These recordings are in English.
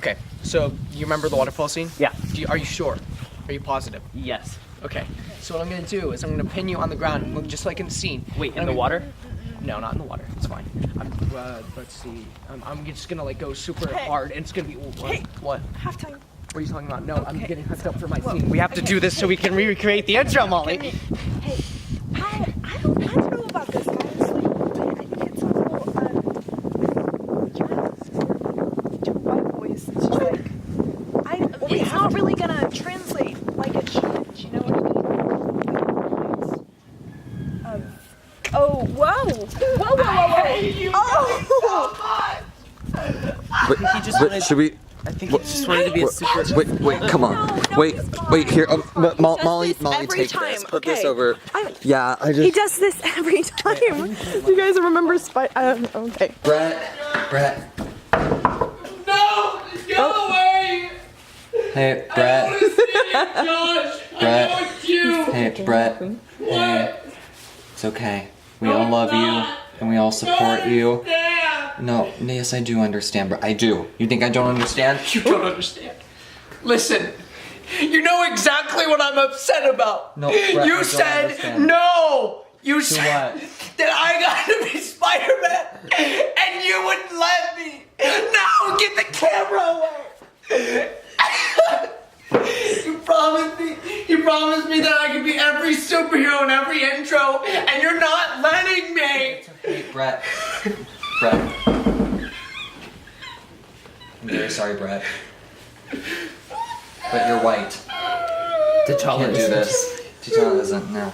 Okay, so you remember the waterfall scene? Yeah. Are you sure? Are you positive? Yes. Okay, so what I'm gonna do is I'm gonna pin you on the ground and look just like in the scene. Wait, in the water? No, not in the water. It's fine. Let's see. I'm just gonna like go super hard, and it's gonna be what? Halftime. What are you talking about? No, I'm getting hooked up for my scene. We have to do this so we can recreate the intro, Molly. Hey, I don't know about this, guys. Like, I think it's a little, two white boys. It's just like, it's not really gonna translate like it should. You know what I mean? Oh, whoa! Wait, should we? I think he just wanted to be a super... Wait, come on. Wait, here. Molly, take this. Put this over. Yeah, He does this every time. You guys remember okay. Bret. No! Go away! Hey, Bret. Josh! Bret. I know it's you! Hey, Bret. Hey. It's okay. We all love you, and we all support you. No, yes, I do understand, but I do. You think I don't understand? You don't understand. Listen, you know exactly what I'm upset about. No, Bret, you I said don't understand. no. You said what? that I got to be Spider-Man, and you wouldn't let me. No, get the camera away. You promised me that I could be every superhero in every intro, and you're not letting me. It's okay, Bret. I'm very sorry, Bret. But you're white. T'Challa Can't do this. T'Challa isn't, no.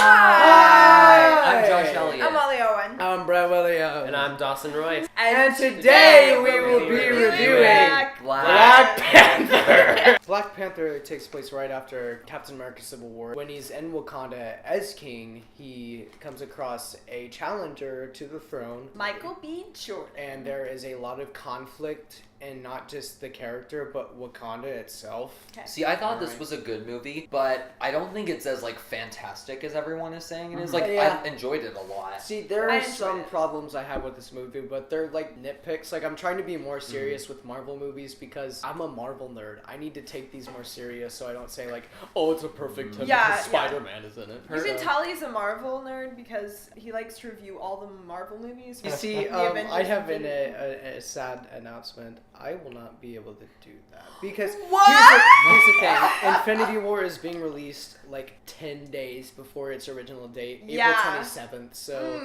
Hi! I'm Josh Elliott. I'm Molly Owen. I'm Bret Williams. And I'm Dawson Royce. And today we will be reviewing Black Panther. Black Panther takes place right after Captain America Civil War. When he's in Wakanda as king, he comes across a challenger to the throne. Michael B. Jordan. And there is a lot of conflict in not just the character, but Wakanda itself. See, I thought this was a good movie, but I don't think it's as, like, fantastic as everyone is saying it is. Like, Yeah. I enjoyed it a lot. See, there I are enjoyed some it. problems I have with this movie, but they're like nitpicks. Like, I'm trying to be more serious with Marvel movies because I'm a Marvel nerd. I need to take these more serious so I don't say like, oh, it's a perfect time because Spider-Man is in it. You can tell he's a Marvel nerd because he likes to review all the Marvel movies. You see, The Avengers I have movie. a sad announcement. I will not be able to do that because What? here's the thing. Infinity War is being released like 10 days before its original date, Yeah. April 27th. So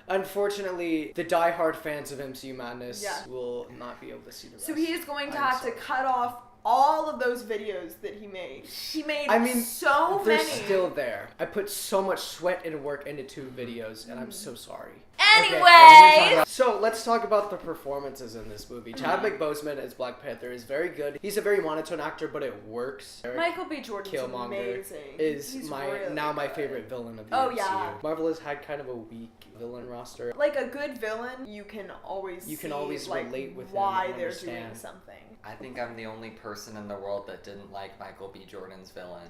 unfortunately, the die-hard fans of MCU madness will not be able to see the rest. So he is going to I'm have sorry. to cut off all of those videos that he made. He made so they're many. still there. I put so much sweat and work into 2 videos, and I'm so sorry. Anyway. So let's talk about the performances in this movie. Chadwick Boseman as Black Panther is very good. He's a very monotone actor, but it works. Michael B. Jordan's Killmonger amazing. is He's my really favorite villain of the Oh, MCU. yeah. Marvel has had kind of a weak villain roster. Like a good villain, you can always like, relate with him why and they're understand. doing something. I think I'm the only person in the world that didn't like Michael B. Jordan's villain.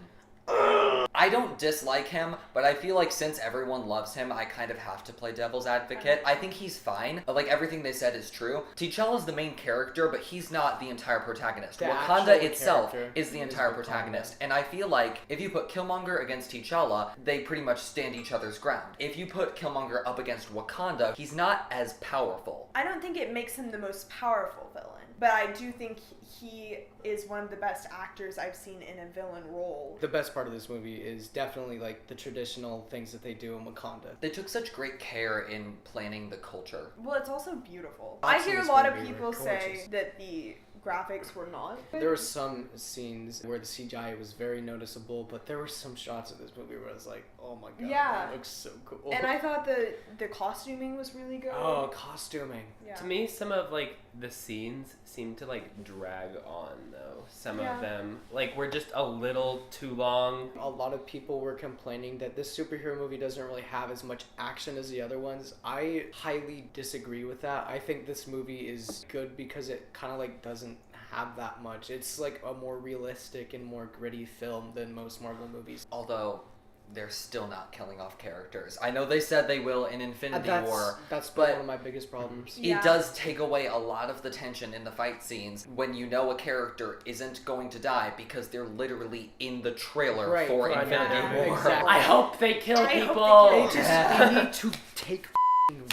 I don't dislike him, but I feel like since everyone loves him, I kind of have to play devil's advocate. I think he's fine. Like, everything they said is true. T'Challa's the main character, but he's not the entire protagonist. The Wakanda actual itself character is the is entire Wakanda. protagonist. And I feel like if you put Killmonger against T'Challa, they pretty much stand each other's ground. If you put Killmonger up against Wakanda, he's not as powerful. I don't think it makes him the most powerful villain, but I do think he is one of the best actors I've seen in a villain role. The best part of this movie is definitely like the traditional things that they do in Wakanda. They took such great care in planning the culture. Well, it's also beautiful. Lots I hear of a this lot of movie were people say gorgeous. that the graphics were not. There were some scenes where the CGI was very noticeable, but there were some shots of this movie where I was like, oh my god, Yeah. that looks so cool. And I thought the costuming was really good. Oh, costuming. Yeah. To me, some of like the scenes seem to like drag on though. Some Yeah. of them like were just a little too long. A lot of people were complaining that this superhero movie doesn't really have as much action as the other ones. I highly disagree with that. I think this movie is good because it kind of like doesn't have that much. It's like a more realistic and more gritty film than most Marvel movies. Although, they're still not killing off characters. I know they said they will in Infinity War. That's but one of my biggest problems. Yeah. It does take away a lot of the tension in the fight scenes when you know a character isn't going to die because they're literally in the trailer for Infinity War. Exactly. I hope they kill I hope people. they kill They need to take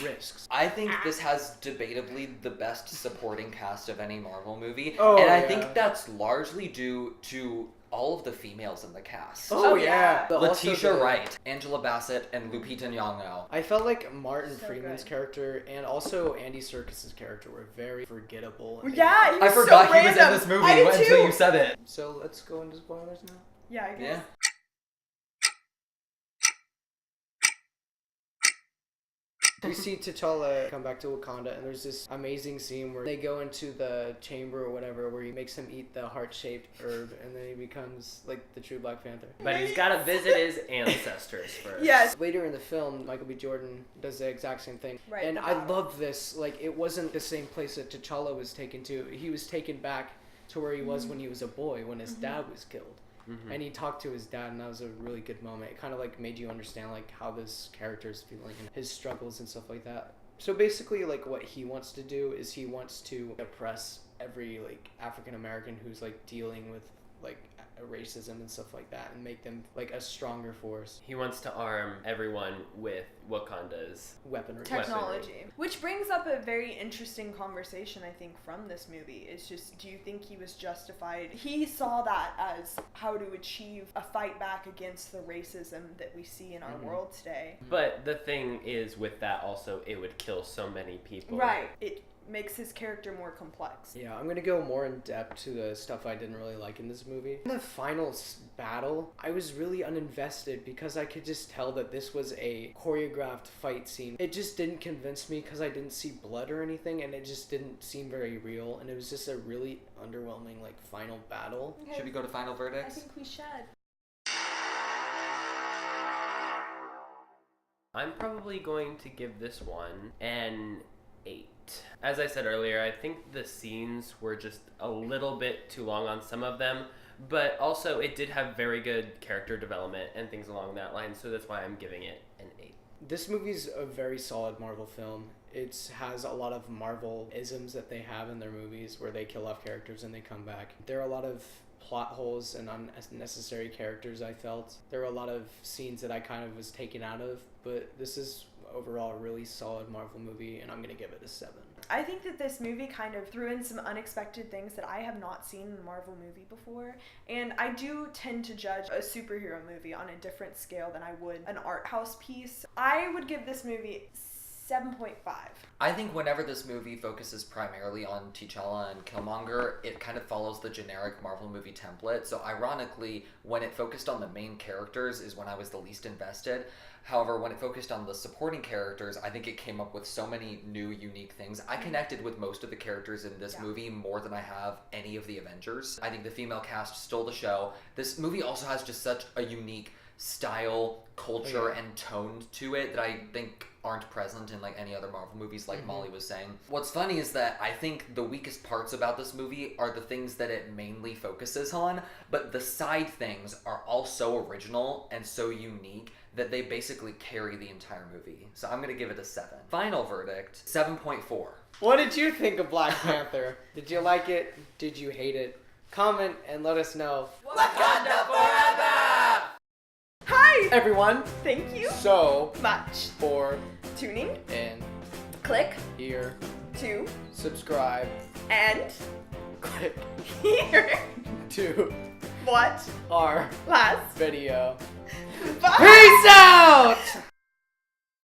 risks. I think this has debatably the best supporting cast of any Marvel movie. Oh, and I yeah. think that's largely due to all of the females in the cast. Oh, yeah. But also Letitia the- Wright, Angela Bassett, and Lupita Nyong'o. I felt like Martin So Freeman's good. character and also Andy Serkis's character were very forgettable. Yeah, he I was forgot so he was in random. this movie I did until too. you said it. So let's go into spoilers now. Yeah, I guess. Yeah. We see T'Challa come back to Wakanda, and there's this amazing scene where they go into the chamber or whatever, where he makes him eat the heart-shaped herb, and then he becomes like the true Black Panther. But he's got to visit his ancestors first. Yes. Later in the film, Michael B. Jordan does the exact same thing. Right, And the I battle. love this. Like, it wasn't the same place that T'Challa was taken to. He was taken back to where he was when he was a boy, when his dad was killed. Mhm. And he talked to his dad, and that was a really good moment. It kind of like made you understand like how this character is feeling and his struggles and stuff like that. So basically, like what he wants to do is he wants to oppress every like African American who's like dealing with like racism and stuff like that, and make them like a stronger force. He wants to arm everyone with Wakanda's Weaponry. Technology. Which brings up a very interesting conversation, I think, from this movie. Is just, do you think he was justified? He saw that as how to achieve a fight back against the racism that we see in our world today. But the thing is, with that also, it would kill so many people. Right. It makes his character more complex. Yeah, I'm gonna go more in depth to the stuff I didn't really like in this movie. In the final battle, I was really uninvested because I could just tell that this was a choreographed fight scene. It just didn't convince me because I didn't see blood or anything, and it just didn't seem very real, and it was just a really underwhelming like final battle. Okay. Should we go to final I verdicts? think we should. I'm probably going to give this one an 8. As I said earlier, I think the scenes were just a little bit too long on some of them, but also it did have very good character development and things along that line, so that's why I'm giving it an 8. This movie's a very solid Marvel film. It has a lot of Marvel isms that they have in their movies where they kill off characters and they come back. There are a lot of plot holes and unnecessary characters, I felt. There were a lot of scenes that I kind of was taken out of, but this is overall a really solid Marvel movie, and I'm gonna give it a 7. I think that this movie kind of threw in some unexpected things that I have not seen in a Marvel movie before. And I do tend to judge a superhero movie on a different scale than I would an art house piece. I would give this movie 7.5. I think whenever this movie focuses primarily on T'Challa and Killmonger, it kind of follows the generic Marvel movie template. So ironically, when it focused on the main characters is when I was the least invested. However, when it focused on the supporting characters, I think it came up with so many new, unique things. I connected with most of the characters in this movie more than I have any of the Avengers. I think the female cast stole the show. This movie also has just such a unique style, culture, and tone to it that I think aren't present in like any other Marvel movies, like Molly was saying. What's funny is that I think the weakest parts about this movie are the things that it mainly focuses on, but the side things are all so original and so unique that they basically carry the entire movie. So I'm gonna give it a 7. Final verdict, 7.4. What did you think of Black Panther? Did you like it? Did you hate it? Comment and let us know. Wakanda forever! Hi! Everyone, Thank you so much. for Tuning, and click, here, to, subscribe, and click here. to What? our Last. video. Bye! Peace out!